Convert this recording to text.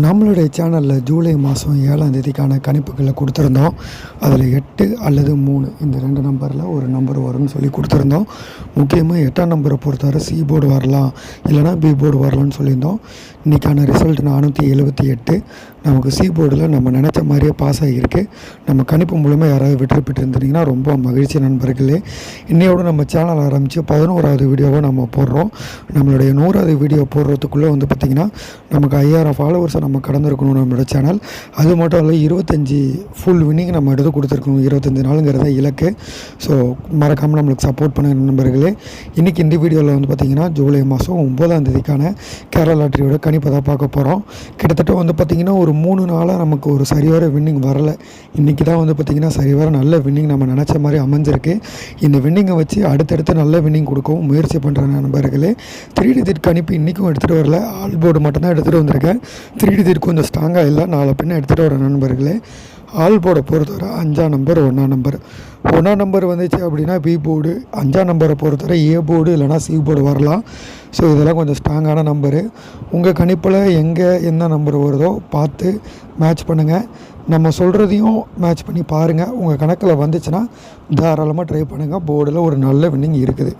நம்மளுடைய சேனலில் ஜூலை மாதம் 7ஆம் தேதிக்கான கணிப்புகளை கொடுத்துருந்தோம். அதில் 8 அல்லது 3 இந்த 2 நம்பரில் ஒரு நம்பர் வரும்னு சொல்லி கொடுத்துருந்தோம். முக்கியமாக 8ஆம் நம்பரை பொறுத்தவரை சி போர்டு வரலாம், இல்லைனா பி போர்டு வரலான்னு சொல்லியிருந்தோம். இன்றைக்கான ரிசல்ட் 478. நமக்கு சி போர்டில் நம்ம நினச்ச மாதிரியே பாஸ் ஆகியிருக்கு. நம்ம கணிப்பு மூலமாக யாராவது வெற்றி பெற்றிருந்தீங்கன்னா ரொம்ப மகிழ்ச்சி நண்பர்களே. இன்னையோடு நம்ம சேனல் ஆரம்பித்து 11வது வீடியோவை நம்ம போடுறோம். நம்மளுடைய 100வது வீடியோ போடுறதுக்குள்ளே பார்த்திங்கன்னா நமக்கு 5000 ஃபாலோவர்ஸை நம்ம கடந்திருக்கணும் நம்மளோட சேனல். அது மட்டும் இல்லை 25 ஃபுல் வின்னிங் நம்ம எடுத்து கொடுத்துருக்கணும். 25 நாளுங்கிறத இலக்கு. ஸோ மறக்காமல் நம்மளுக்கு சப்போர்ட் பண்ண நண்பர்களே. இன்றைக்கி இந்த வீடியோவில் பார்த்திங்கன்னா ஜூலை மாதம் 9ஆம் தேதிக்கான கேரளா லாட்டரியோட கணிப்பை தான் பார்க்க போகிறோம். கிட்டத்தட்ட பார்த்திங்கன்னா ஒரு 3 நாளாக நமக்கு ஒரு சரிவர வின்னிங் வரலை. இன்றைக்கி தான் பார்த்திங்கன்னா சரிவர நல்ல வின்னிங் நம்ம நினச்ச மாதிரி அமைஞ்சிருக்கு. இந்த வின்னிங்கை வச்சு அடுத்தடுத்து நல்ல வின்னிங் கொடுக்கவும் முயற்சி பண்ணுற நண்பர்களே. 3 டிஜிட் கணிப்பு இன்றைக்கும் எடுத்துகிட்டு வரல, ஆல் போர்டு மட்டும்தான் எடுத்துகிட்டு வந்திருக்கேன். 3 டிஜிட் கொஞ்சம் ஸ்ட்ராங்காக இல்லை, நாளை பின்ன எடுத்துகிட்டு வர நண்பர்களே. ஆல் போர்டை பொறுத்தவரை 5ஆம் நம்பர் 1ஆம் நம்பர் 1ஆம் நம்பர் வந்துச்சு அப்படின்னா பி போர்டு, 5ஆம் நம்பரை பொறுத்தவரை ஏ போர்டு இல்லைனா சி போர்டு வரலாம். ஸோ இதெல்லாம் கொஞ்சம் ஸ்ட்ராங்கான நம்பரு. உங்கள் கணிப்பில் எங்கே என்ன நம்பர் வருதோ பார்த்து மேட்ச் பண்ணுங்கள். நம்ம சொல்கிறதையும் மேட்ச் பண்ணி பாருங்கள். உங்கள் கணக்கில் வந்துச்சுன்னா தாராளமாக ட்ரை பண்ணுங்கள். போர்டில் ஒரு நல்ல வின்னிங் இருக்குது.